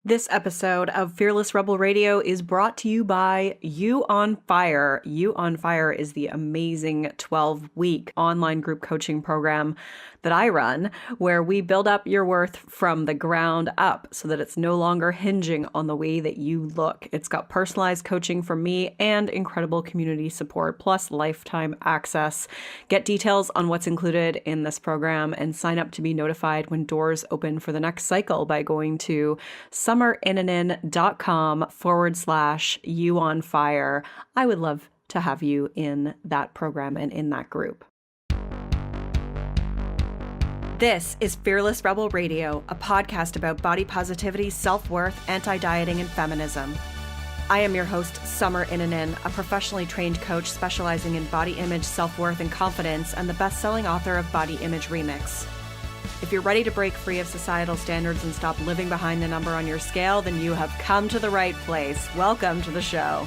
This episode of Fearless Rebel Radio is brought to you by You on Fire. You on Fire is the amazing 12-week online group coaching program that I run, where we build up your worth from the ground up so that it's no longer hinging on the way that you look. It's got personalized coaching from me and incredible community support, plus lifetime access. Get details on what's included in this program and sign up to be notified when doors open for the next cycle by going to summerinanen.com/you on fire. I would love to have you in that program and in that group. This is Fearless Rebel Radio, a podcast about body positivity, self-worth, anti-dieting, and feminism. I am your host, Summer Inanen, a professionally trained coach specializing in body image, self-worth, and confidence, and the best-selling author of Body Image Remix. If you're ready to break free of societal standards and stop living behind the number on your scale, then you have come to the right place. Welcome to the show.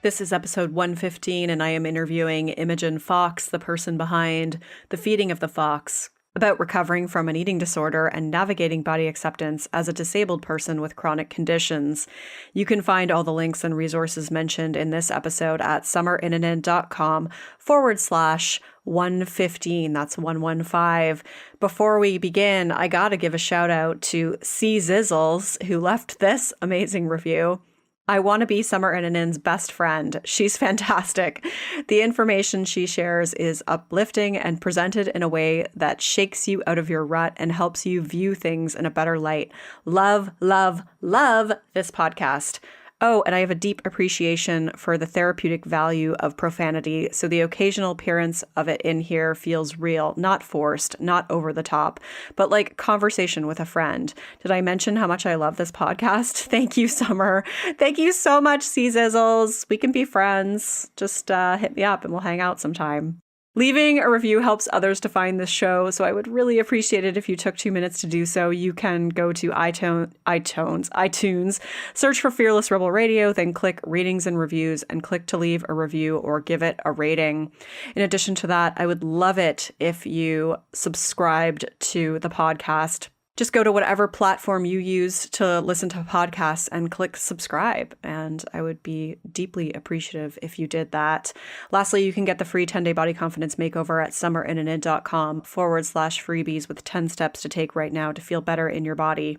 This is episode 115, and I am interviewing Imogen Fox, the person behind The Feeding of the Fox, about recovering from an eating disorder and navigating body acceptance as a disabled person with chronic conditions. You can find all the links and resources mentioned in this episode at summerinanen.com/115. That's 115. Before we begin, I gotta give a shout out to C. Zizzles, who left this amazing review. I want to be Summer Inanen's best friend. She's fantastic. The information she shares is uplifting and presented in a way that shakes you out of your rut and helps you view things in a better light. Love, love, love this podcast. Oh, and I have a deep appreciation for the therapeutic value of profanity, so the occasional appearance of it in here feels real, not forced, not over the top, but like conversation with a friend. Did I mention how much I love this podcast? Thank you, Summer. Thank you so much, C. Zizzles. We can be friends. Just hit me up and we'll hang out sometime. Leaving a review helps others to find this show, so I would really appreciate it if you took 2 minutes to do so. You can go to iTunes, search for Fearless Rebel Radio, then click Ratings and Reviews, and click to leave a review or give it a rating. In addition to that, I would love it if you subscribed to the podcast. Just go to whatever platform you use to listen to podcasts and click subscribe. And I would be deeply appreciative if you did that. Lastly, you can get the free 10-day body confidence makeover at summerinanen.com/freebies with 10 steps to take right now to feel better in your body.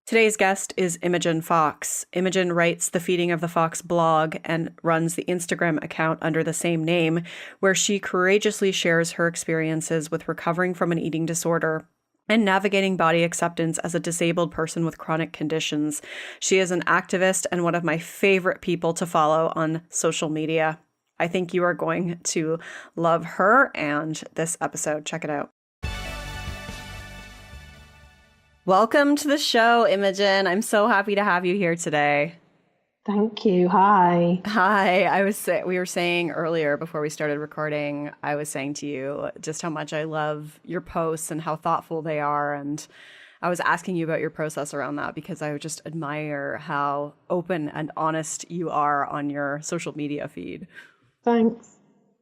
Today's guest is Imogen Fox. Imogen writes the Feeding of the Fox blog and runs the Instagram account under the same name, where she courageously shares her experiences with recovering from an eating disorder and navigating body acceptance as a disabled person with chronic conditions. She is an activist and one of my favorite people to follow on social media. I think you are going to love her and this episode. Check it out. Welcome to the show, Imogen. I'm so happy to have you here today. Thank you. Hi. Hi. We were saying earlier before we started recording, I was saying to you just how much I love your posts and how thoughtful they are. And I was asking you about your process around that because I just admire how open and honest you are on your social media feed. Thanks.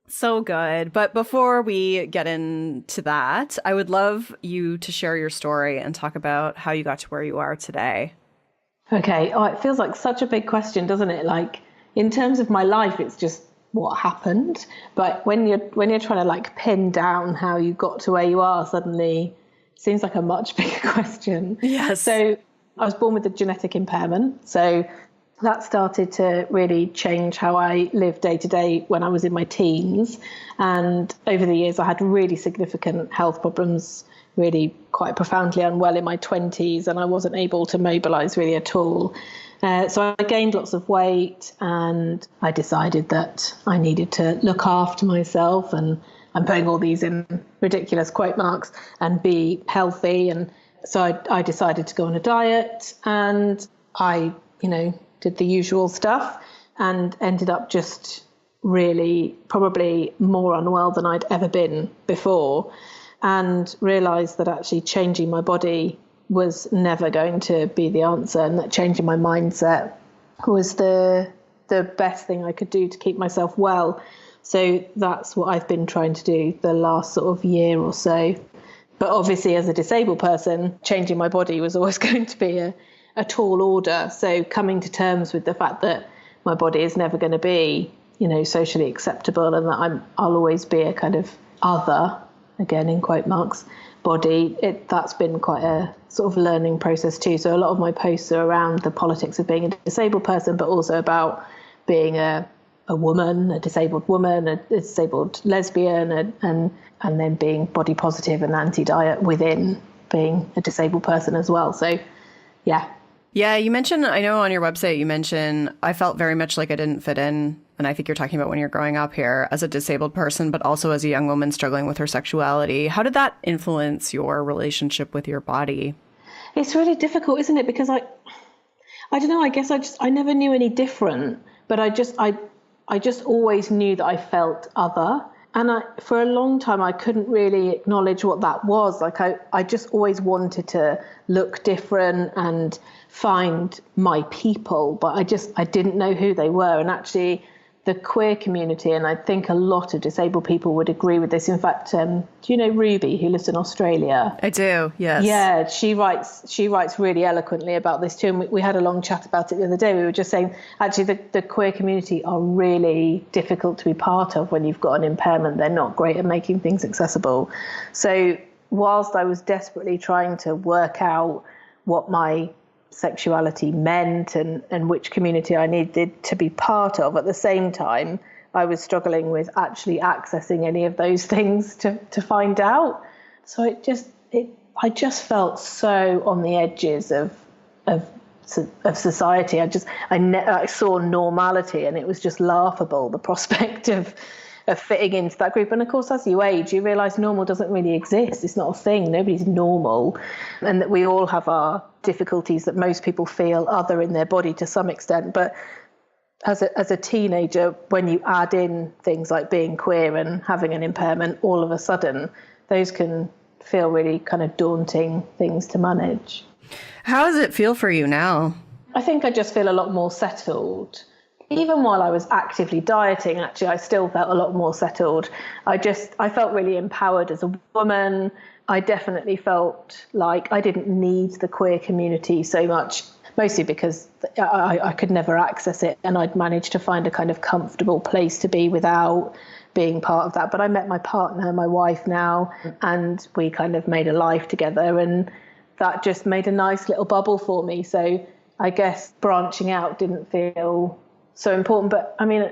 So good. But before we get into that, I would love you to share your story and talk about how you got to where you are today. Okay. Oh, it feels like such a big question, doesn't it? Like in terms of my life, it's just what happened. But when you're trying to like pin down how you got to where you are, suddenly it seems like a much bigger question. Yes. So I was born with a genetic impairment. So that started to really change how I live day to day when I was in my teens. And over the years, I had really significant health problems, really quite profoundly unwell in my 20s, and I wasn't able to mobilize really at all. So I gained lots of weight, and I decided that I needed to look after myself, and I'm putting all these in ridiculous quote marks, and be healthy. And so I decided to go on a diet, and I, did the usual stuff and ended up just really probably more unwell than I'd ever been before, and realized that actually changing my body was never going to be the answer, and that changing my mindset was the best thing I could do to keep myself well. So that's what I've been trying to do the last sort of year or so. But obviously, as a disabled person, changing my body was always going to be a tall order. So coming to terms with the fact that my body is never going to be, socially acceptable, and that I'll always be a kind of other, again in quote marks, body, that's been quite a sort of learning process too. So a lot of my posts are around the politics of being a disabled person, but also about being a woman, a disabled woman, a disabled lesbian, and then being body positive and anti-diet within being a disabled person as well. So, yeah. Yeah, you mentioned, I know on your website, you mentioned, I felt very much like I didn't fit in. And I think you're talking about when you're growing up here as a disabled person, but also as a young woman struggling with her sexuality. How did that influence your relationship with your body? It's really difficult, isn't it? Because I don't know, I guess I never knew any different, but I just always knew that I felt other. And for a long time, I couldn't really acknowledge what that was. Like I just always wanted to look different and find my people, but I didn't know who they were. And actually, the queer community, and I think a lot of disabled people would agree with this. In fact, do you know Ruby, who lives in Australia? I do, yes. Yeah, she writes really eloquently about this too. And we had a long chat about it the other day. We were just saying, actually, the queer community are really difficult to be part of when you've got an impairment. They're not great at making things accessible. So whilst I was desperately trying to work out what my sexuality meant and which community I needed to be part of, at the same time I was struggling with actually accessing any of those things to find out. So I just felt so on the edges of society. I saw normality, and it was just laughable, the prospect of fitting into that group. And of course, as you age, you realise normal doesn't really exist. It's not a thing. Nobody's normal. And that we all have our difficulties, that most people feel other in their body to some extent. But as a teenager, when you add in things like being queer and having an impairment, all of a sudden, those can feel really kind of daunting things to manage. How does it feel for you now? I think I just feel a lot more settled. Even while I was actively dieting, actually, I still felt a lot more settled. I felt really empowered as a woman. I definitely felt like I didn't need the queer community so much, mostly because I could never access it, and I'd managed to find a kind of comfortable place to be without being part of that. But I met my partner, my wife now, and we kind of made a life together, and that just made a nice little bubble for me. So I guess branching out didn't feel so important. But I mean,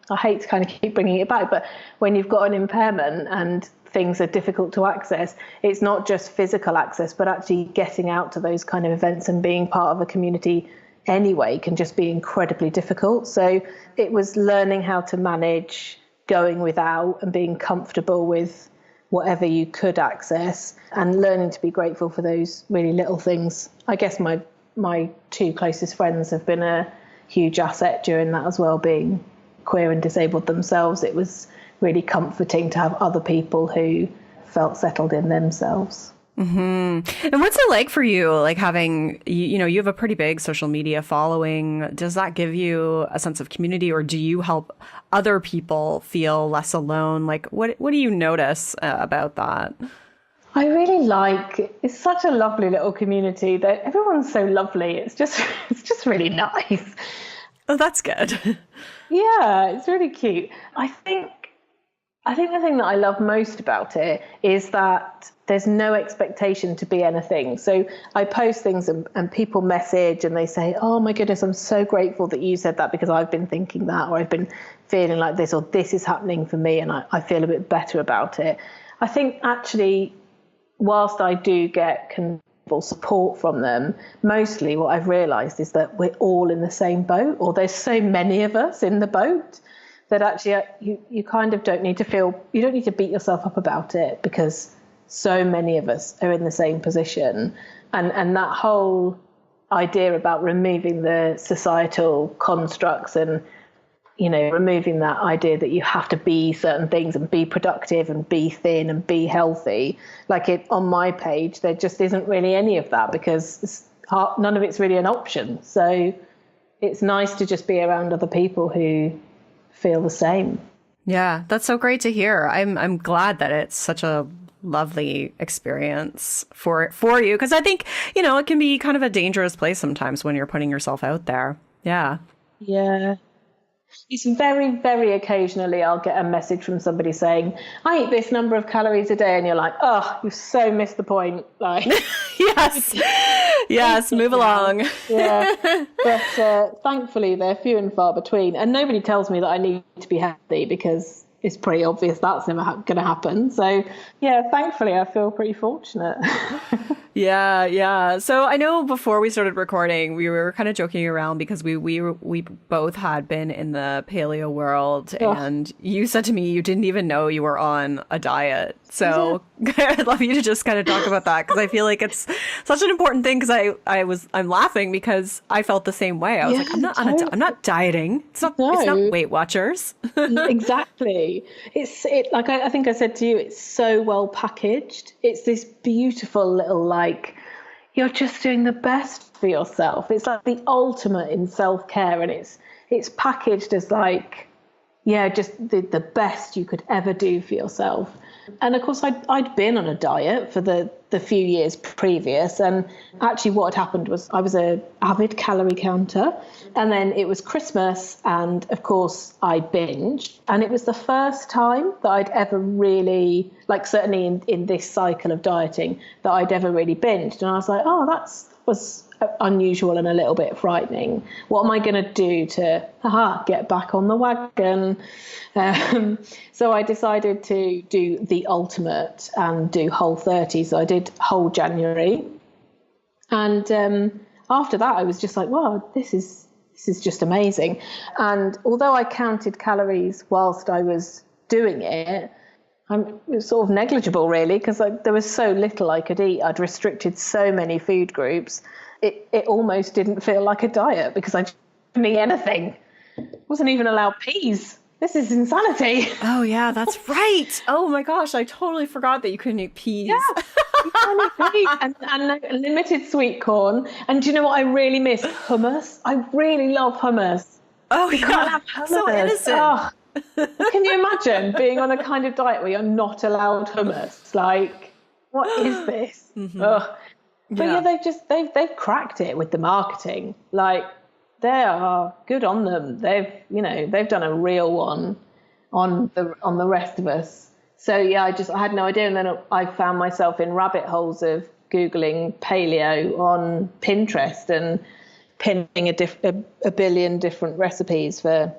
I hate to kind of keep bringing it back, but when you've got an impairment and things are difficult to access, it's not just physical access, but actually getting out to those kind of events and being part of a community anyway can just be incredibly difficult. So it was learning how to manage going without and being comfortable with whatever you could access, and learning to be grateful for those really little things. I guess my two closest friends have been a huge asset during that as well, being queer and disabled themselves. It was really comforting to have other people who felt settled in themselves. Mm-hmm. And what's it like for you, like having, you have a pretty big social media following. Does that give you a sense of community, or do you help other people feel less alone? Like, what do you notice about that? I really it's such a lovely little community that everyone's so lovely. It's just really nice. Oh, that's good. Yeah, it's really cute. I think the thing that I love most about it is that there's no expectation to be anything. So I post things and people message and they say, oh my goodness, I'm so grateful that you said that because I've been thinking that, or I've been feeling like this, or this is happening for me and I feel a bit better about it. I think actually, whilst I do get considerable support from them, mostly what I've realised is that we're all in the same boat, or there's so many of us in the boat that actually you kind of don't need to beat yourself up about it, because so many of us are in the same position. And that whole idea about removing the societal constructs and removing that idea that you have to be certain things and be productive and be thin and be healthy. On my page, there just isn't really any of that, because none of it's really an option. So it's nice to just be around other people who feel the same. Yeah, that's so great to hear. I'm glad that it's such a lovely experience for you. Because I think, it can be kind of a dangerous place sometimes when you're putting yourself out there. Yeah. Yeah. It's very, very occasionally I'll get a message from somebody saying, I eat this number of calories a day. And you're like, oh, you've so missed the point. Like, yes, move along. Yeah. But thankfully, they're few and far between. And nobody tells me that I need to be healthy because it's pretty obvious that's never going to happen. So, yeah, thankfully, I feel pretty fortunate. Yeah. So I know before we started recording, we were kind of joking around because we both had been in the paleo world, and you said to me you didn't even know you were on a diet. So I'd love you to just kind of talk about that, because I feel like it's such an important thing. Because I'm laughing because I felt the same way. I was like, I'm not dieting. It's not Weight Watchers. Exactly. It's like I think I said to you, it's so well packaged. It's this beautiful little, like, you're just doing the best for yourself. It's like the ultimate in self-care, and it's packaged as like, yeah, just the best you could ever do for yourself. And of course, I'd been on a diet for the few years previous. And actually what had happened was I was an avid calorie counter. And then it was Christmas. And of course, I binged. And it was the first time that I'd ever really, like certainly in this cycle of dieting, that I'd ever really binged. And I was like, oh, was unusual and a little bit frightening. What am I going to do to get back on the wagon? So I decided to do the ultimate and do Whole30. So I did whole January. And after that, I was just like, wow, this is just amazing. And although I counted calories whilst I was doing it, it was sort of negligible, really, because there was so little I could eat. I'd restricted so many food groups. It almost didn't feel like a diet because I didn't eat anything. Wasn't even allowed peas. This is insanity. Oh, yeah, that's right. Oh, my gosh. I totally forgot that you couldn't eat peas. Yeah, you can't eat peas and limited sweet corn. And do you know what I really miss? Hummus. I really love hummus. Oh, you can't have hummus. So innocent. Oh. Can you imagine being on a kind of diet where you're not allowed hummus? Like, what is this? Mm-hmm. But yeah, they've cracked it with the marketing. Like, they are good on them. They've done a real one on the rest of us. So yeah, I had no idea. And then I found myself in rabbit holes of Googling paleo on Pinterest and pinning a billion different recipes for.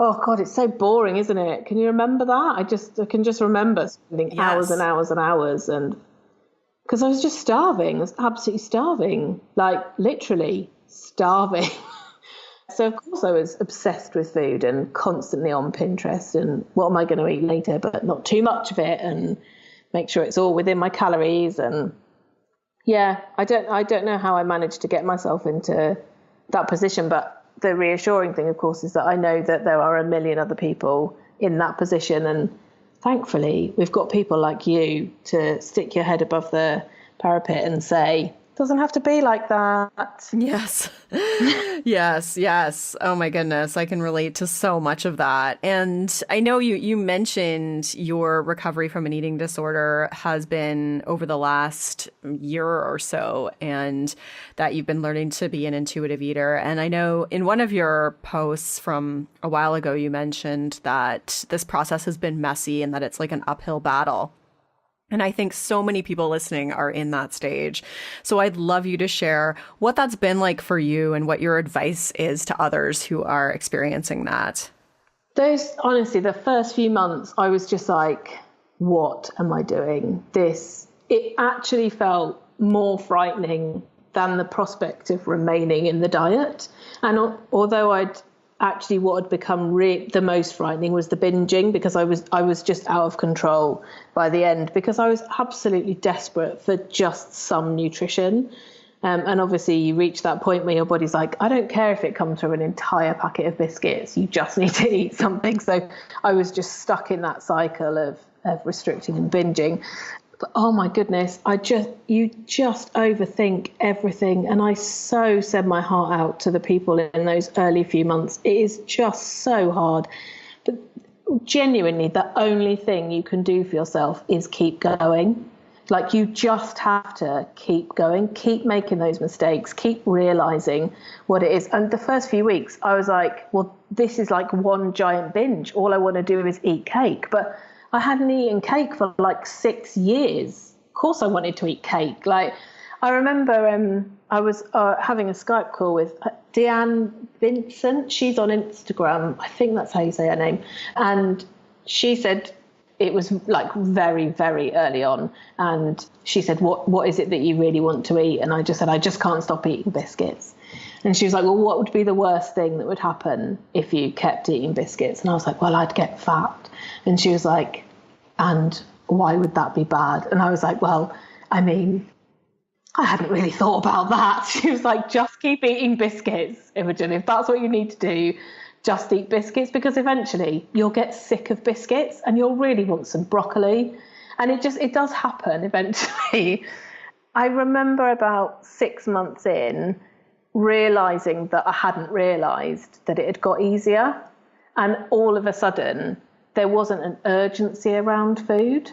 Oh God, it's so boring, isn't it? Can you remember that? I can just remember spending hours and hours and hours, and because I was just starving. I was absolutely starving, like literally starving. So of course I was obsessed with food and constantly on Pinterest and what am I going to eat later, but not too much of it, and make sure it's all within my calories. And yeah, I don't know how I managed to get myself into that position, but the reassuring thing, of course, is that I know that there are a million other people in that position. And thankfully, we've got people like you to stick your head above the parapet and say, doesn't have to be like that. Yes. Yes. Oh my goodness. I can relate to so much of that. And I know you mentioned your recovery from an eating disorder has been over the last year or so, and that you've been learning to be an intuitive eater. And I know in one of your posts from a while ago, you mentioned that this process has been messy and that it's like an uphill battle. And I think so many people listening are in that stage. So I'd love you to share what that's been like for you and what your advice is to others who are experiencing that. Honestly, the first few months, I was just like, what am I doing? It actually felt more frightening than the prospect of remaining in the diet. And although what had become the most frightening was the binging, because I was just out of control by the end, because I was absolutely desperate for just some nutrition. And obviously you reach that point where your body's like, I don't care if it comes from an entire packet of biscuits, you just need to eat something. So I was just stuck in that cycle of restricting and binging. But oh my goodness, you just overthink everything. And I so said my heart out to the people in those early few months. It is just so hard. But genuinely the only thing you can do for yourself is keep going. Like, you just have to keep going, keep making those mistakes, keep realizing what it is. And the first few weeks I was like, well, this is like one giant binge. All I want to do is eat cake. But I hadn't eaten cake for like 6 years. Of course I wanted to eat cake. Like, I remember I was having a Skype call with Deanne Vincent. She's on Instagram. I think that's how you say her name. And she said, it was like very, very early on. And she said, what is it that you really want to eat? And I just said, I just can't stop eating biscuits. And she was like, well, what would be the worst thing that would happen if you kept eating biscuits? And I was like, well, I'd get fat. And she was like, and why would that be bad? And I was like, well, I mean, I hadn't really thought about that. She was like, just keep eating biscuits, Imogen. If that's what you need to do, just eat biscuits, because eventually you'll get sick of biscuits and you'll really want some broccoli. And it does happen eventually. I remember about 6 months in realizing that I hadn't realized that it had got easier. And all of a sudden, there wasn't an urgency around food.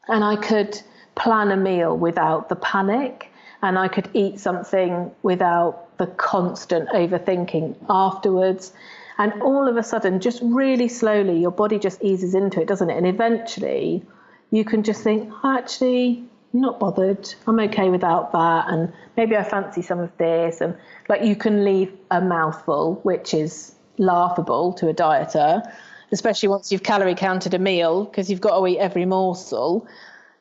And I could plan a meal without the panic. And I could eat something without the constant overthinking afterwards. And all of a sudden, just really slowly, your body just eases into it, doesn't it? And eventually you can just think, actually, I'm not bothered. I'm okay without that. And maybe I fancy some of this. And like, you can leave a mouthful, which is laughable to a dieter, especially once you've calorie counted a meal, because you've got to eat every morsel.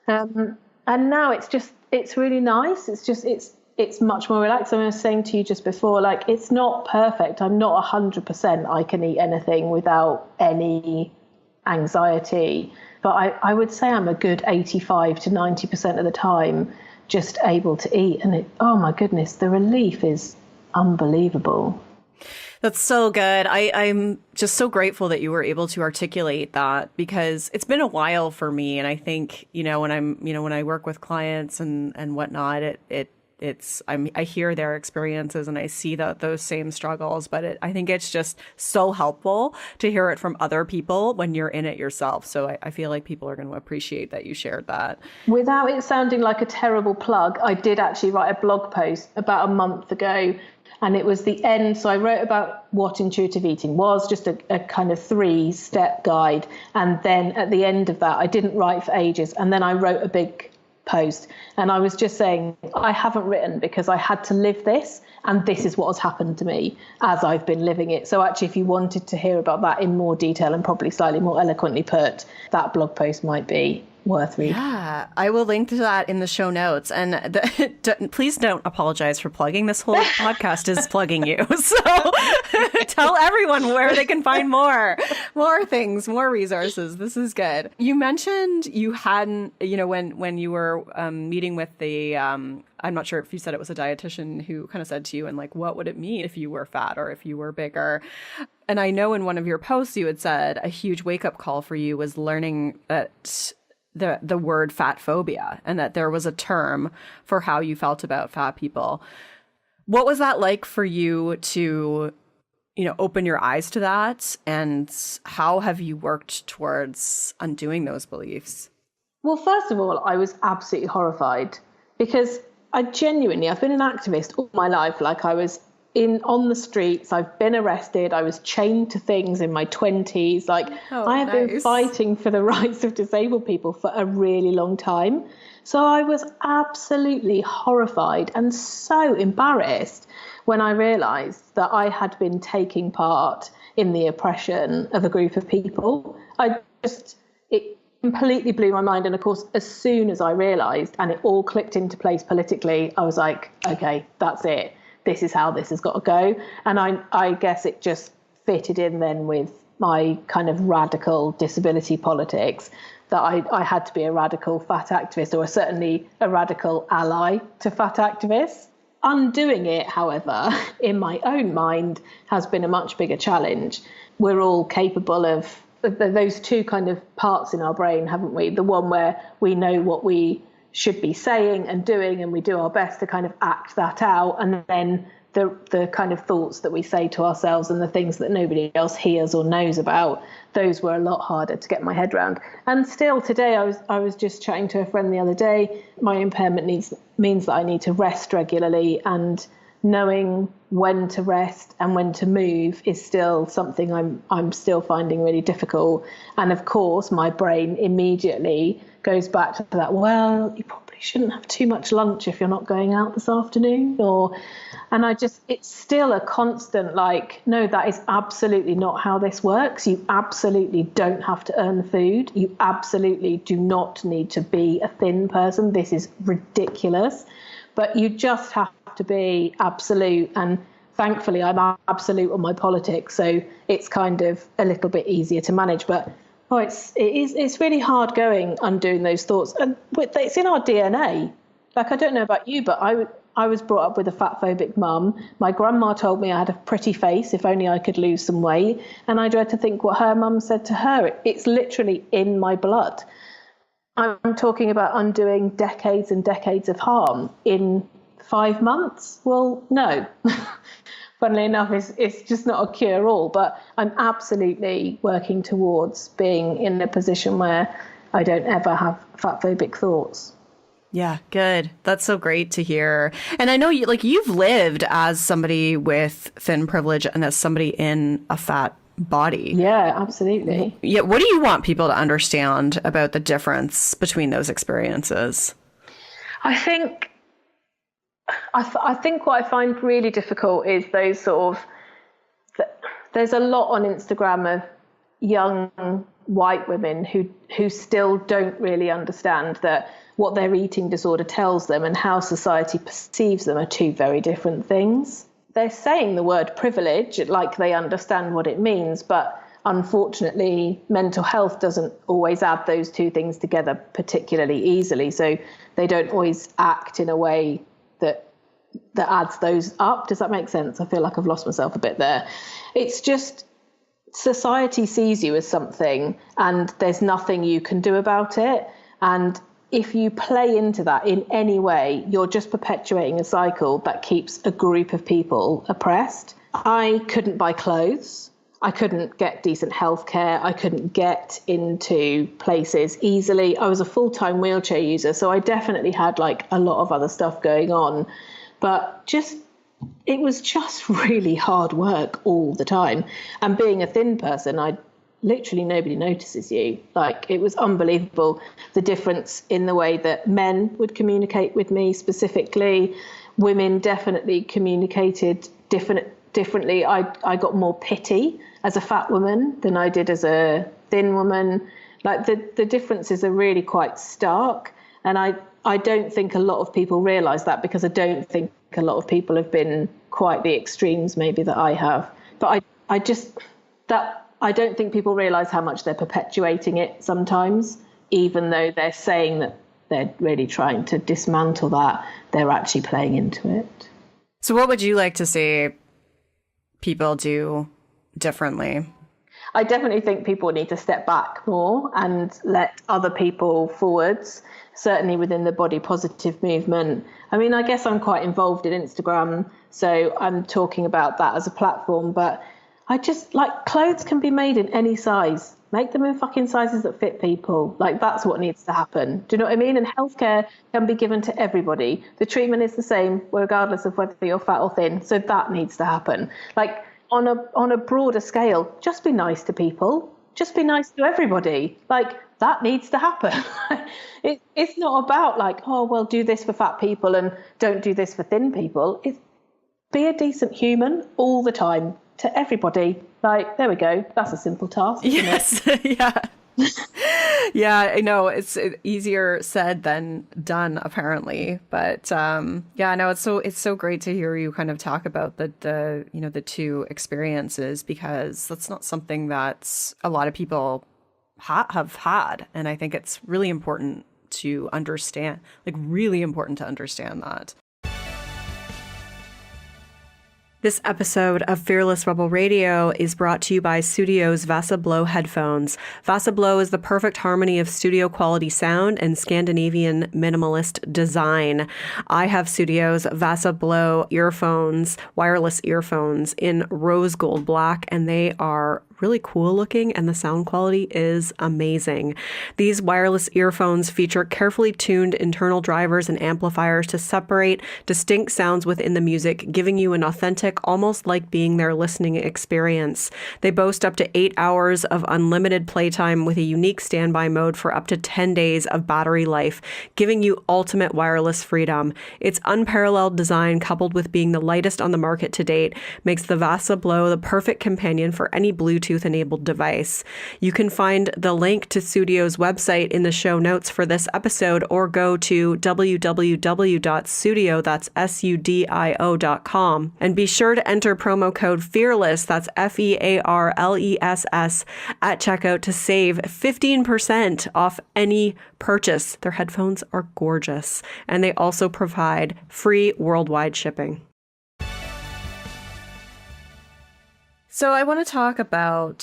And now it's really nice. It's much more relaxed. I was saying to you just before, like, it's not perfect. I'm not 100%. I can eat anything without any anxiety. But I would say I'm a good 85 to 90% of the time just able to eat. And oh my goodness, the relief is unbelievable. That's so good. I'm just so grateful that you were able to articulate that, because it's been a while for me. And I think, when I work with clients and whatnot, I hear their experiences and I see those same struggles, but I think it's just so helpful to hear it from other people when you're in it yourself. So I feel like people are going to appreciate that you shared that. Without it sounding like a terrible plug, I did actually write a blog post about a month ago. And it was the end. So I wrote about what intuitive eating was, just a kind of 3-step guide. And then at the end of that, I didn't write for ages. And then I wrote a big post. And I was just saying, I haven't written because I had to live this. And this is what has happened to me as I've been living it. So actually, if you wanted to hear about that in more detail and probably slightly more eloquently put, that blog post might be worth reading. Yeah, I will link to that in the show notes. And please don't apologize for plugging. This whole podcast is plugging you. So tell everyone where they can find more things, more resources. This is good. You mentioned you hadn't, when you were meeting with the, I'm not sure if you said it was a dietitian who kind of said to you, and like, what would it mean if you were fat or if you were bigger? And I know in one of your posts you had said a huge wake up call for you was learning that the word fat phobia, and that there was a term for how you felt about fat people. What was that like for you to, open your eyes to that? And how have you worked towards undoing those beliefs? Well, first of all, I was absolutely horrified because I've been an activist all my life. Like, I was on the streets, I've been arrested, I was chained to things in my 20s. Like, I have been fighting for the rights of disabled people for a really long time. So I was absolutely horrified and so embarrassed when I realised that I had been taking part in the oppression of a group of people. It completely blew my mind. And of course, as soon as I realised and it all clicked into place politically, I was like, okay, that's it. This is how this has got to go. And I guess it just fitted in then with my kind of radical disability politics, that I had to be a radical fat activist, or certainly a radical ally to fat activists. Undoing it, however, in my own mind, has been a much bigger challenge. We're all capable of those two kind of parts in our brain, haven't we? The one where we know what we should be saying and doing, and we do our best to kind of act that out. And then the kind of thoughts that we say to ourselves and the things that nobody else hears or knows about, those were a lot harder to get my head around. And still today, I was just chatting to a friend the other day. My impairment means that I need to rest regularly, and knowing when to rest and when to move is still something I'm still finding really difficult. And of course, my brain immediately goes back to that, well, you probably shouldn't have too much lunch if you're not going out this afternoon, it's still a constant, like, no, that is absolutely not how this works. You absolutely don't have to earn food. You absolutely do not need to be a thin person. This is ridiculous. But you just have to be absolute. And thankfully, I'm absolute on my politics, so it's kind of a little bit easier to manage. But it's really hard going undoing those thoughts. And it's in our DNA. Like, I don't know about you, but I was brought up with a fat phobic mum. My grandma told me I had a pretty face if only I could lose some weight. And I dread to think what her mum said to her. It's literally in my blood. I'm talking about undoing decades and decades of harm in 5 months. Well, no. Funnily enough, it's just not a cure-all. But I'm absolutely working towards being in a position where I don't ever have fat phobic thoughts. Yeah, good. That's so great to hear. And I know you've lived as somebody with thin privilege and as somebody in a fat body. Yeah, absolutely. Yeah. What do you want people to understand about the difference between those experiences? I think what I find really difficult is those sort of, there's a lot on Instagram of young white women who still don't really understand that what their eating disorder tells them and how society perceives them are two very different things. They're saying the word privilege like they understand what it means, but unfortunately, mental health doesn't always add those two things together particularly easily. So they don't always act in a way that adds those up. Does that make sense? I feel like I've lost myself a bit there. It's just society sees you as something and there's nothing you can do about it. And if you play into that in any way, you're just perpetuating a cycle that keeps a group of people oppressed. I couldn't buy clothes. I couldn't get decent healthcare. I couldn't get into places easily. I was a full-time wheelchair user, so I definitely had like a lot of other stuff going on. But it was just really hard work all the time. And being a thin person, literally nobody notices you. Like, it was unbelievable, the difference in the way that men would communicate with me specifically. Women definitely communicated differently. I got more pity as a fat woman than I did as a thin woman. Like, the differences are really quite stark. And I don't think a lot of people realise that, because I don't think a lot of people have been quite the extremes maybe that I have. But I don't think people realise how much they're perpetuating it sometimes, even though they're saying that they're really trying to dismantle that, they're actually playing into it. So what would you like to see people do differently? I definitely think people need to step back more and let other people forwards, certainly within the body positive movement. I mean, I guess I'm quite involved in Instagram, so I'm talking about that as a platform, but I just, like, clothes can be made in any size. Make them in fucking sizes that fit people. Like, that's what needs to happen. Do you know what I mean? And healthcare can be given to everybody. The treatment is the same, regardless of whether you're fat or thin. So that needs to happen. Like, on a broader scale, just be nice to people. Just be nice to everybody. Like, that needs to happen. It's not about like, oh, well, do this for fat people and don't do this for thin people. It's be a decent human all the time to everybody. Like, there we go. That's a simple task. Yes. Yeah. Yeah, I know it's easier said than done, apparently. But yeah, no, it's so great to hear you kind of talk about the two experiences, because that's not something that a lot of people have had, and I think it's really important to understand, like really important to understand that. This episode of Fearless Rebel Radio is brought to you by Studio's Vasa Blow headphones. Vasa Blow is the perfect harmony of studio quality sound and Scandinavian minimalist design. I have Studio's Vasa Blow earphones, wireless earphones in rose gold black, and they are really cool looking and the sound quality is amazing. These wireless earphones feature carefully tuned internal drivers and amplifiers to separate distinct sounds within the music, giving you an authentic, almost like being there listening experience. They boast up to 8 hours of unlimited playtime with a unique standby mode for up to 10 days of battery life, giving you ultimate wireless freedom. Its unparalleled design, coupled with being the lightest on the market to date, makes the Vasa Blow the perfect companion for any Bluetooth-enabled device. You can find the link to Studio's website in the show notes for this episode, or go to www.studio, that's SUDIO.com, and be sure to enter promo code FEARLESS, that's FEARLESS, at checkout to save 15% off any purchase. Their headphones are gorgeous, and they also provide free worldwide shipping. So I want to talk about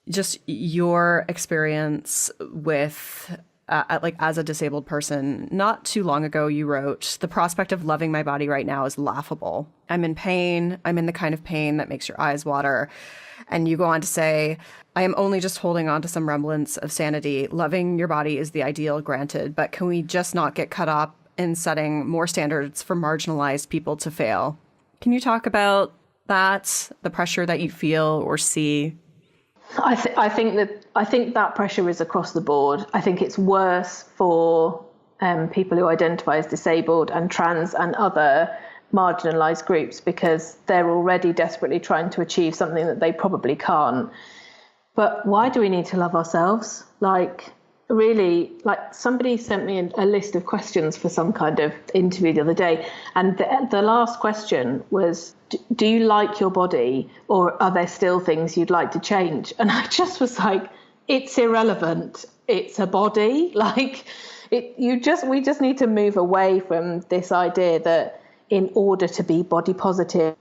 just your experience with as a disabled person. Not too long ago, you wrote, "The prospect of loving my body right now is laughable. I'm in pain. I'm in the kind of pain that makes your eyes water." And you go on to say, "I am only just holding on to some remnants of sanity. Loving your body is the ideal, granted, but can we just not get caught up in setting more standards for marginalized people to fail?" Can you talk about that, the pressure that you feel or see? I think that pressure is across the board. I think it's worse for people who identify as disabled and trans and other marginalised groups, because they're already desperately trying to achieve something that they probably can't. But why do we need to love ourselves? Really, somebody sent me a list of questions for some kind of interview the other day, and the last question was, do you like your body, or are there still things you'd like to change? And I just was like, it's irrelevant. It's a body. We just need to move away from this idea that in order to be body positive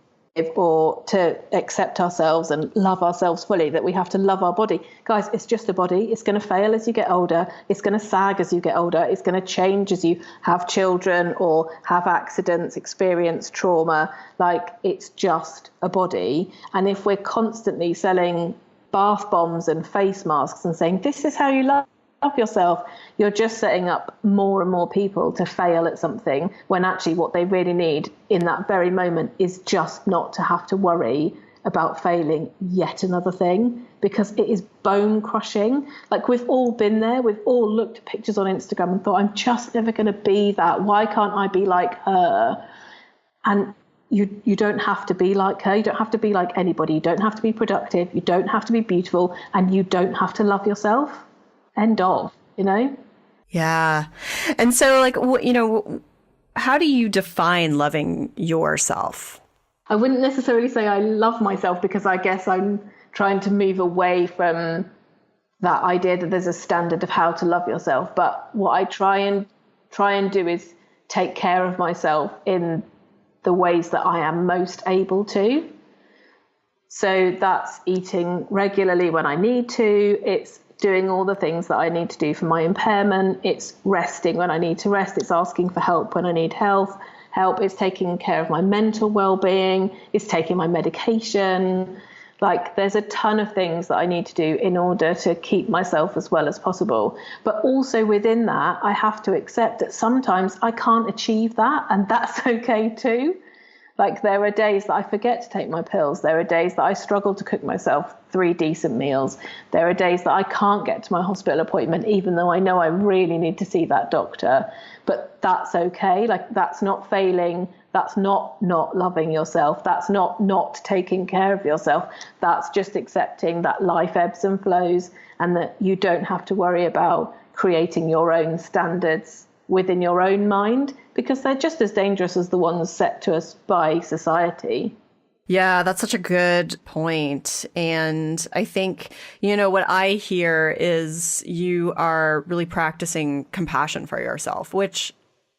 or to accept ourselves and love ourselves fully, that we have to love our body. Guys, it's just a body. It's going to fail as you get older. It's going to sag as you get older. It's going to change as you have children or have accidents, experience trauma. It's just a body. And if we're constantly selling bath bombs and face masks and saying, this is how you love yourself, you're just setting up more and more people to fail at something, when actually what they really need in that very moment is just not to have to worry about failing yet another thing, because it is bone crushing. We've all been there. We've all looked at pictures on Instagram and thought, I'm just never going to be that. Why can't I be like her? And you don't have to be like her. You don't have to be like anybody. You don't have to be productive. You don't have to be beautiful, and you don't have to love yourself. End of, Yeah. And so, how do you define loving yourself? I wouldn't necessarily say I love myself, because I guess I'm trying to move away from that idea that there's a standard of how to love yourself. But what I try and do is take care of myself in the ways that I am most able to. So that's eating regularly when I need to. It's doing all the things that I need to do for my impairment. It's resting when I need to rest. It's asking for help when I need help. It's taking care of my mental well-being. It's taking my medication. There's a ton of things that I need to do in order to keep myself as well as possible. But also within that, I have to accept that sometimes I can't achieve that, and that's okay too. There are days that I forget to take my pills. There are days that I struggle to cook myself 3 decent meals. There are days that I can't get to my hospital appointment, even though I know I really need to see that doctor. But that's okay. That's not failing. That's not loving yourself. That's not taking care of yourself. That's just accepting that life ebbs and flows, and that you don't have to worry about creating your own standards within your own mind, because they're just as dangerous as the ones set to us by society. Yeah, that's such a good point. And I think, what I hear is you are really practicing compassion for yourself, which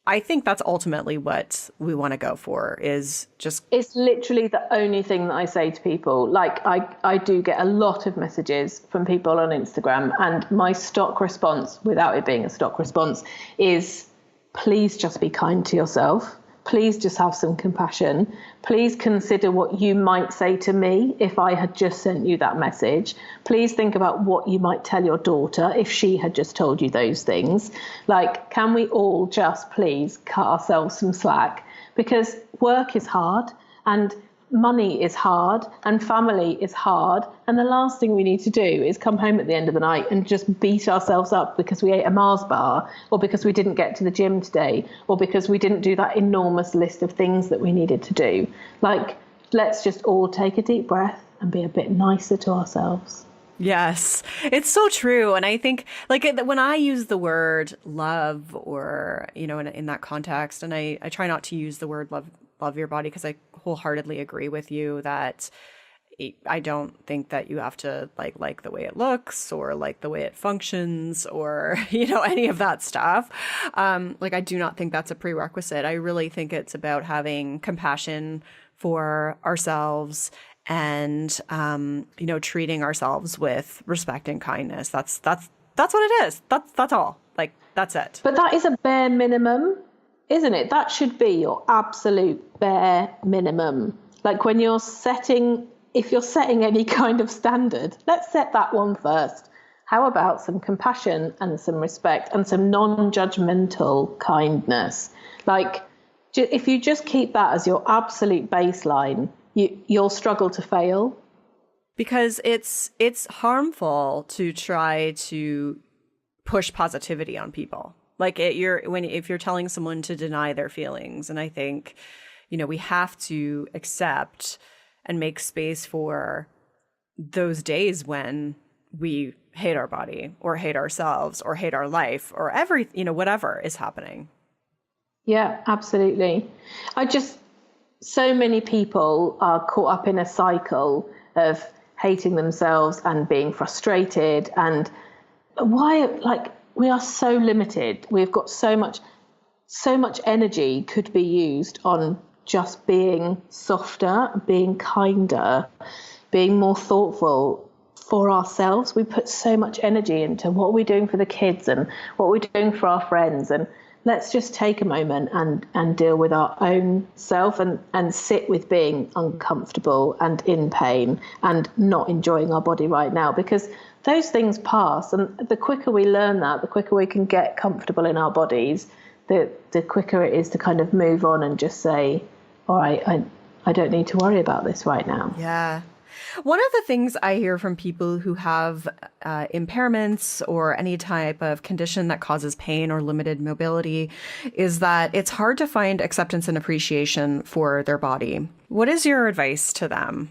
I think that's ultimately what we want to go for, is just, It's literally the only thing that I say to people. Like I do get a lot of messages from people on Instagram, and my stock response, without it being a stock response, is please just be kind to yourself. Please just have some compassion. Please consider what you might say to me if I had just sent you that message. Please think about what you might tell your daughter if she had just told you those things. Like, can we all just please cut ourselves some slack? Because work is hard, and money is hard, and family is hard. And the last thing we need to do is come home at the end of the night and just beat ourselves up because we ate a Mars bar, or because we didn't get to the gym today, or because we didn't do that enormous list of things that we needed to do. Like, let's just all take a deep breath and be a bit nicer to ourselves. yes, it's so true. And I think, like, when I use the word love, or, you know, in that context, and I try not to use the word love your body, because I wholeheartedly agree with you that I don't think that you have to like the way it looks, or like the way it functions, or, you know, any of that stuff. Like, I do not think that's a prerequisite. I really think it's about having compassion for ourselves, and you know, treating ourselves with respect and kindness. That's what it is. That's all. Like, that's it. But that is a bare minimum, isn't it? That should be your absolute bare minimum. Like, when you're setting, if you're setting any kind of standard, let's set that one first. How about some compassion and some respect and some non-judgmental kindness? Like, if you just keep that as your absolute baseline, you'll struggle to fail. Because it's harmful to try to push positivity on people. Like, if you're telling someone to deny their feelings. And I think, you know, we have to accept and make space for those days when we hate our body, or hate ourselves, or hate our life, or you know, whatever is happening. Yeah, absolutely. So many people are caught up in a cycle of hating themselves and being frustrated. And we are so limited. We've got so much energy could be used on just being softer, being kinder, being more thoughtful for ourselves. We put so much energy into what we're doing for the kids and what we're doing for our friends. And let's just take a moment and deal with our own self, and sit with being uncomfortable and in pain and not enjoying our body right now, because those things pass. And the quicker we learn that, the quicker we can get comfortable in our bodies, the quicker it is to kind of move on and just say, all right, I don't need to worry about this right now. Yeah. One of the things I hear from people who have impairments or any type of condition that causes pain or limited mobility is that it's hard to find acceptance and appreciation for their body. What is your advice to them?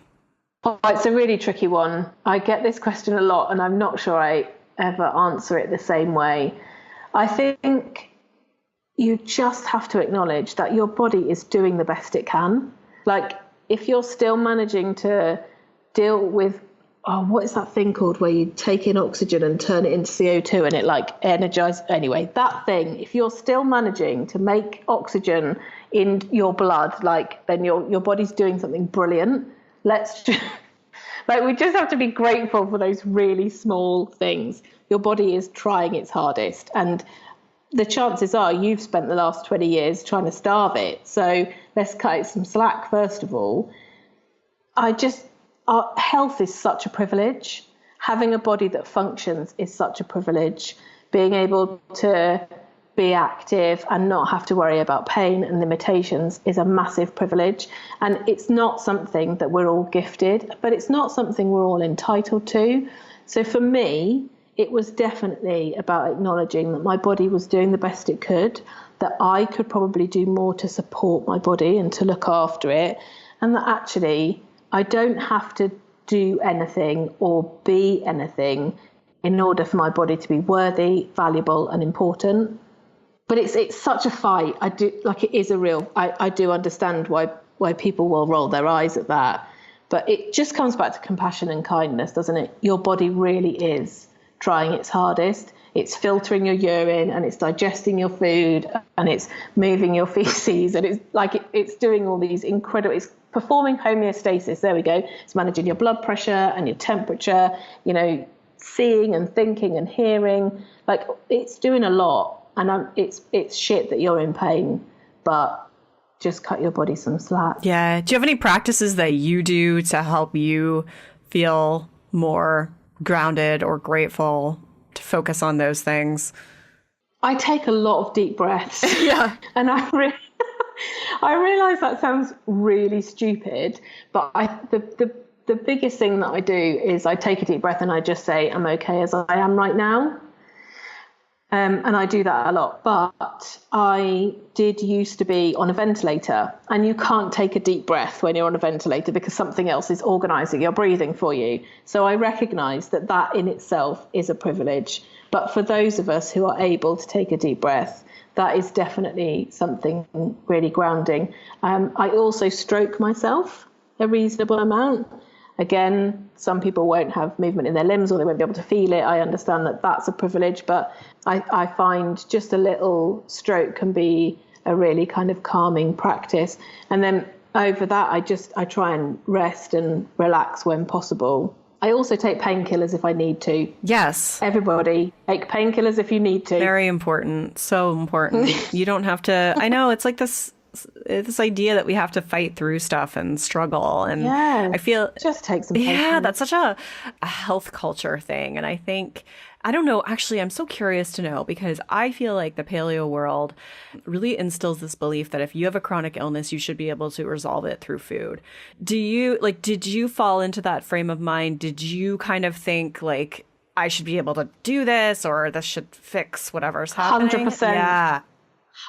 Oh, it's a really tricky one. I get this question a lot, and I'm not sure I ever answer it the same way. I think you just have to acknowledge that your body is doing the best it can. Like, if you're still managing to deal with, what is that thing called where you take in oxygen and turn it into CO2 and it like energizes? Anyway, that thing, if you're still managing to make oxygen in your blood, like, then your body's doing something brilliant. Let's just, like, we just have to be grateful for those really small things. Your body is trying its hardest, and the chances are you've spent the last 20 years trying to starve it. So let's cut it some slack, first of all. Our health is such a privilege. Having a body that functions is such a privilege. Being able to be active and not have to worry about pain and limitations is a massive privilege. And it's not something that we're all gifted, but it's not something we're all entitled to. So for me, it was definitely about acknowledging that my body was doing the best it could, that I could probably do more to support my body and to look after it, and that actually I don't have to do anything or be anything in order for my body to be worthy, valuable, and important. But it's such a fight. It is a real, I do understand why people will roll their eyes at that. But it just comes back to compassion and kindness, doesn't it? Your body really is trying its hardest. it's filtering your urine, and it's digesting your food, and it's moving your feces, and it's like it's doing all these incredible, it's performing homeostasis. There we go. It's managing your blood pressure and your temperature, you know, seeing and thinking and hearing. Like, it's doing a lot, and it's shit that you're in pain, but just cut your body some slack. Yeah. Do you have any practices that you do to help you feel more grounded or grateful, to focus on those things? I take a lot of deep breaths. Yeah. And I realize that sounds really stupid, but the biggest thing that I do is I take a deep breath and I just say, I'm okay as I am right now. And I do that a lot, but I did used to be on a ventilator, and you can't take a deep breath when you're on a ventilator because something else is organising your breathing for you. So I recognise that that in itself is a privilege. But for those of us who are able to take a deep breath, that is definitely something really grounding. I also stroke myself a reasonable amount. Again, some people won't have movement in their limbs or they won't be able to feel it. I understand that that's a privilege, but I find just a little stroke can be a really kind of calming practice. And then over that, I try and rest and relax when possible. I also take painkillers if I need to. Yes. Everybody, take painkillers if you need to. Very important. So important. You don't have to. I know, it's like this idea that we have to fight through stuff and struggle. And I feel just take some painkillers. Yeah, that's such a health culture thing. And I think, I don't know, actually, I'm so curious to know, because I feel like the paleo world really instills this belief that if you have a chronic illness, you should be able to resolve it through food. Did you fall into that frame of mind? Did you kind of think like, I should be able to do this, or this should fix whatever's happening? 100%. Yeah.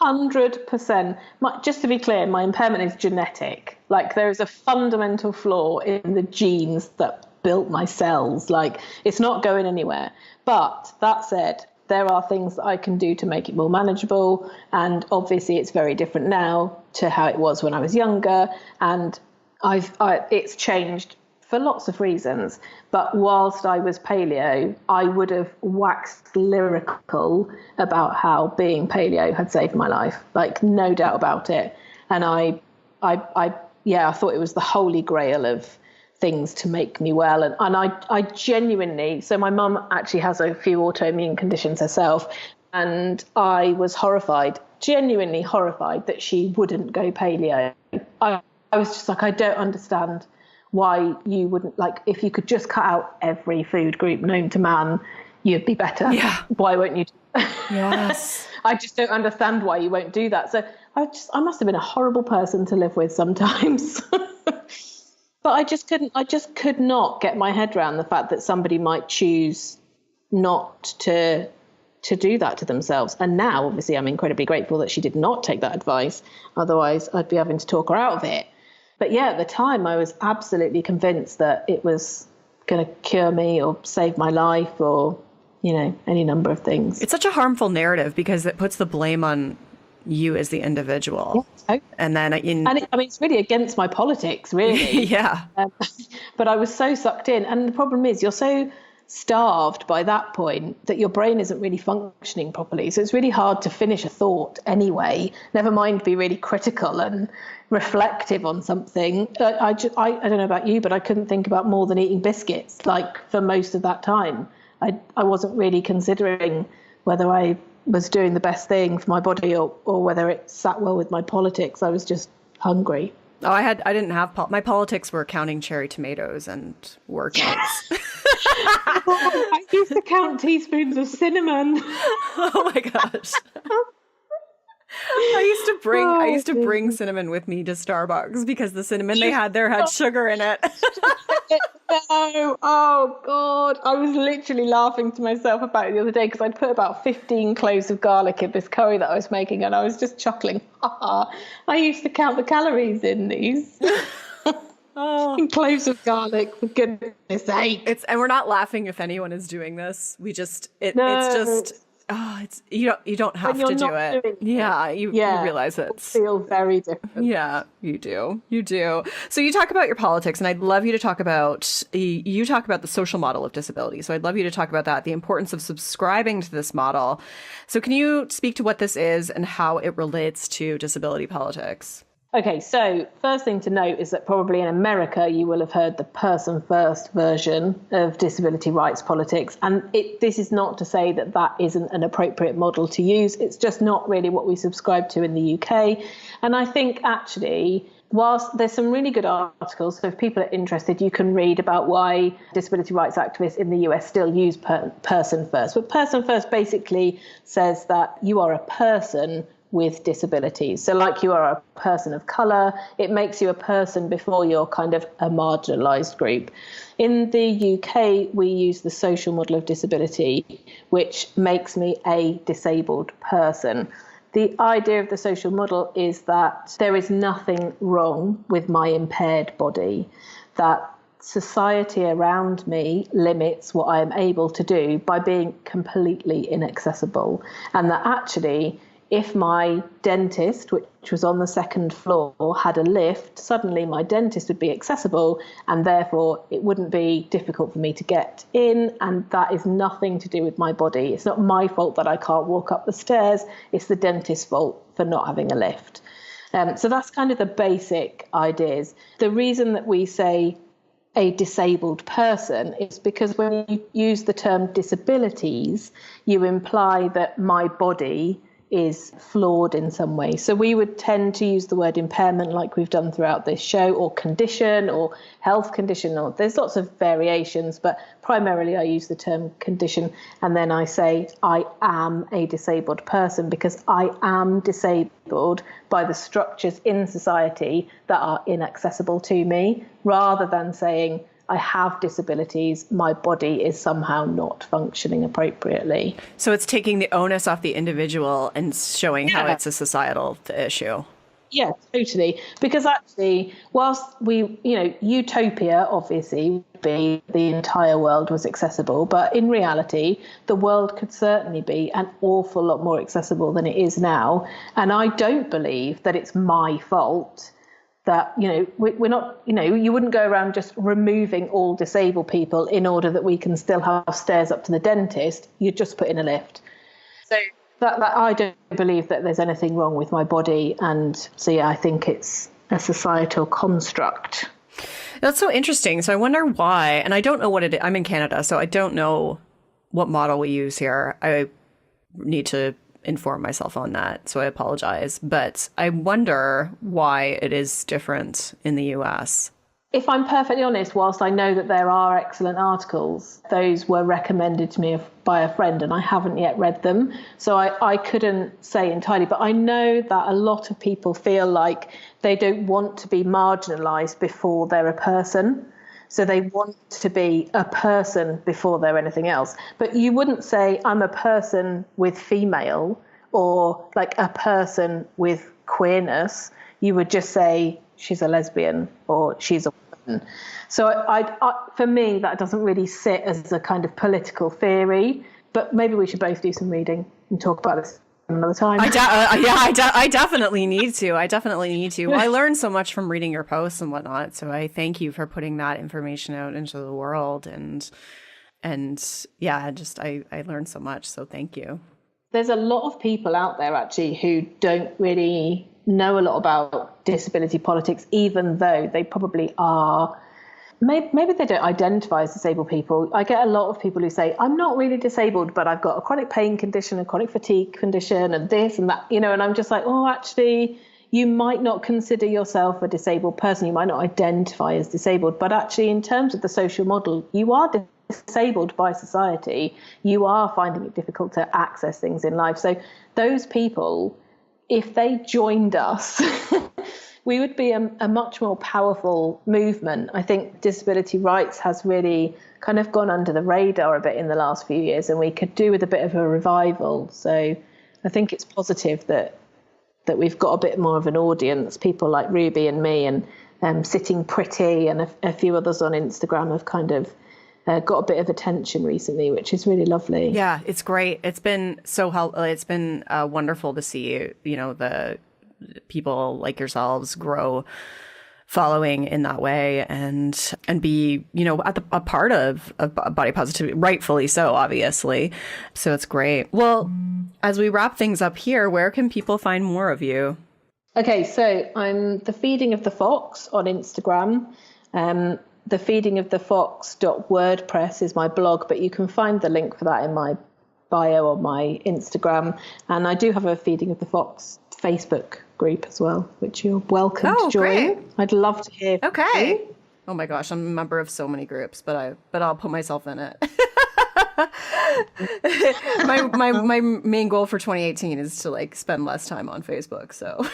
100%. Just to be clear, my impairment is genetic. Like, there is a fundamental flaw in the genes that built my cells. Like, it's not going anywhere. But that said, there are things that I can do to make it more manageable. And obviously it's very different now to how it was when I was younger. And it's changed for lots of reasons. But whilst I was paleo, I would have waxed lyrical about how being paleo had saved my life. Like, no doubt about it. And I thought it was the holy grail of things to make me well. And I genuinely, so my mum actually has a few autoimmune conditions herself, and I was horrified, genuinely horrified, that she wouldn't go paleo. I was just like, I don't understand why you wouldn't, like, if you could just cut out every food group known to man, you'd be better. Yeah. Why won't you? Yes. I just don't understand why you won't do that. So I must have been a horrible person to live with sometimes. But I just could not get my head around the fact that somebody might choose not to do that to themselves. And now, obviously, I'm incredibly grateful that she did not take that advice. Otherwise, I'd be having to talk her out of it. But yeah, at the time, I was absolutely convinced that it was going to cure me or save my life or, you know, any number of things. It's such a harmful narrative because it puts the blame on you as the individual. Yeah. And then it's really against my politics, really. Yeah. But I was so sucked in. And the problem is, you're so starved by that point that your brain isn't really functioning properly. So it's really hard to finish a thought anyway, never mind be really critical and reflective on something. I don't know about you, but I couldn't think about more than eating biscuits, like, for most of that time. I wasn't really considering whether I was doing the best thing for my body or whether it sat well with my politics. I was just hungry. Oh, I didn't have my politics were counting cherry tomatoes and workouts. I used to count teaspoons of cinnamon. Oh my gosh. I used to bring cinnamon with me to Starbucks because the cinnamon they had there had sugar in it. No, oh God. I was literally laughing to myself about it the other day because I'd put about 15 cloves of garlic in this curry that I was making, and I was just chuckling. I used to count the calories in these. Cloves of garlic, for goodness sake. And we're not laughing if anyone is doing this. It's just it's you don't have When you're to do not it. doing Yeah, it, you yeah, realize it will it's feel very different. yeah, you do. You do. So you talk about your politics, and I'd love you to talk about you talk about the social model of disability. So I'd love you to talk about that, the importance of subscribing to this model. So can you speak to what this is and how it relates to disability politics? Okay, so first thing to note is that probably in America you will have heard the person first version of disability rights politics. And this is not to say that that isn't an appropriate model to use. It's just not really what we subscribe to in the UK. And I think actually, whilst there's some really good articles, so if people are interested, you can read about why disability rights activists in the US still use person first. But person first basically says that you are a person with disabilities. So like you are a person of colour, it makes you a person before you're kind of a marginalised group. In the UK, we use the social model of disability, which makes me a disabled person. The idea of the social model is that there is nothing wrong with my impaired body, that society around me limits what I am able to do by being completely inaccessible, and that actually if my dentist, which was on the second floor, had a lift, suddenly my dentist would be accessible and therefore it wouldn't be difficult for me to get in. And that is nothing to do with my body. It's not my fault that I can't walk up the stairs. It's the dentist's fault for not having a lift. So that's kind of the basic ideas. The reason that we say a disabled person is because when you use the term disabilities, you imply that my body is flawed in some way. So we would tend to use the word impairment like we've done throughout this show, or condition, or health condition, or there's lots of variations, but primarily I use the term condition. And then I say I am a disabled person because I am disabled by the structures in society that are inaccessible to me, rather than saying I have disabilities, my body is somehow not functioning appropriately. So it's taking the onus off the individual and showing how it's a societal issue. Yeah, totally. Because actually, whilst utopia obviously would be the entire world was accessible, but in reality, the world could certainly be an awful lot more accessible than it is now. And I don't believe that it's my fault that, we're not, you wouldn't go around just removing all disabled people in order that we can still have stairs up to the dentist. You'd just put in a lift. So that I don't believe that there's anything wrong with my body. And so, yeah, I think it's a societal construct. That's so interesting. So I wonder why, and I don't know what it is. I'm in Canada, so I don't know what model we use here. I need to inform myself on that, so I apologize. But I wonder why it is different in the US. If I'm perfectly honest, whilst I know that there are excellent articles, those were recommended to me by a friend and I haven't yet read them. So I couldn't say entirely, but I know that a lot of people feel like they don't want to be marginalised before they're a person. So they want to be a person before they're anything else. But you wouldn't say, I'm a person with female or like a person with queerness. You would just say, she's a lesbian or she's a woman. So for me, that doesn't really sit as a kind of political theory. But maybe we should both do some reading and talk about this another time. I definitely need to. Well, I learned so much from reading your posts and whatnot, so I thank you for putting that information out into the world. And yeah, I learned so much, so thank you. There's a lot of people out there actually who don't really know a lot about disability politics, even though they probably are. Maybe they don't identify as disabled people. I get a lot of people who say, I'm not really disabled, but I've got a chronic pain condition, a chronic fatigue condition, and this and that, and I'm just like, oh, actually, you might not consider yourself a disabled person. You might not identify as disabled, but actually, in terms of the social model, you are disabled by society. You are finding it difficult to access things in life. So those people, if they joined us, we would be a much more powerful movement. I think disability rights has really kind of gone under the radar a bit in the last few years, and we could do with a bit of a revival. So I think it's positive that we've got a bit more of an audience. People like Ruby and me and Sitting Pretty and a few others on Instagram have kind of got a bit of attention recently, which is really lovely. Yeah, it's great. It's been so helpful. It's been wonderful to see, the people like yourselves grow following in that way and be, a part of body positivity, rightfully so, obviously. So it's great. Well, as we wrap things up here, where can people find more of you? Okay, so I'm The Feeding of the Fox on Instagram. thefeedingofthefox.wordpress is my blog, but you can find the link for that in my bio on my Instagram. And I do have a Feeding of the Fox Facebook group as well, which you're welcome to join. Great. I'd love to hear from you. Oh my gosh, I'm a member of so many groups, but I'll put myself in it. my main goal for 2018 is to spend less time on Facebook. So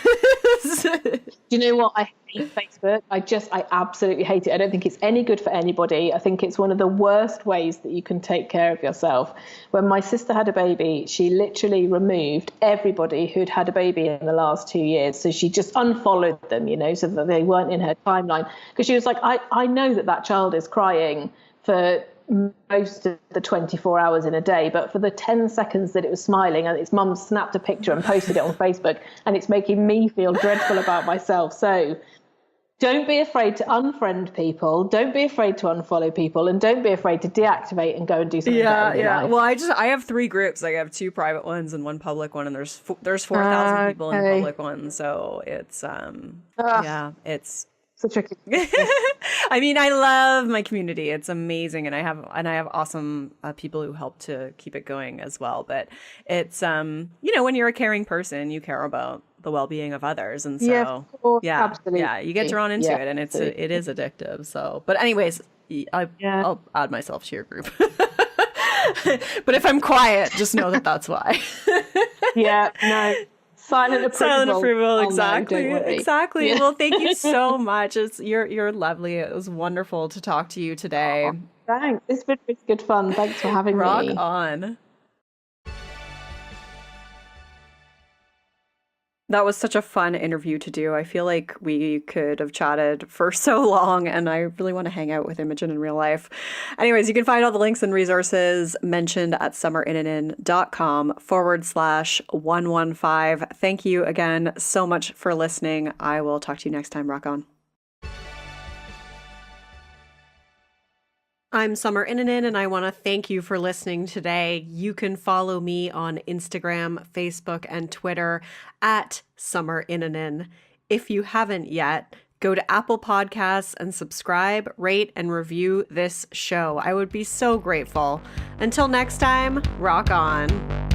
do you know what? I hate Facebook. I absolutely hate it. I don't think it's any good for anybody. I think it's one of the worst ways that you can take care of yourself. When my sister had a baby, she literally removed everybody who'd had a baby in the last 2 years. So she just unfollowed them, so that they weren't in her timeline. Because she was like, I know that child is crying for most of the 24 hours in a day, but for the 10 seconds that it was smiling, and its mum snapped a picture and posted it on Facebook, and it's making me feel dreadful about myself. So don't be afraid to unfriend people, don't be afraid to unfollow people, and don't be afraid to deactivate and go and do something better in your life. Well, I have 3 groups. I have 2 private ones and 1 public one, and there's 4,000 people in the public one, so it's it's so tricky. I mean, I love my community. It's amazing. And I have awesome people who help to keep it going as well. But it's, when you're a caring person, you care about the well-being of others. And so, absolutely. Yeah, you get drawn into it, and it is addictive. So, but anyways, I'll add myself to your group. But if I'm quiet, just know that that's why. No. Silent approval. Exactly. Exactly. Yeah. Well, thank you so much. You're lovely. It was wonderful to talk to you today. Oh, thanks. It's been really good fun. Thanks for having me. Rock on. That was such a fun interview to do. I feel like we could have chatted for so long, and I really want to hang out with Imogen in real life. Anyways, you can find all the links and resources mentioned at summerinnanen.com/115. Thank you again so much for listening. I will talk to you next time. Rock on. I'm Summer Innanen, and I want to thank you for listening today. You can follow me on Instagram, Facebook, and Twitter at Summer Innanen. If you haven't yet, go to Apple Podcasts and subscribe, rate, and review this show. I would be so grateful. Until next time, rock on.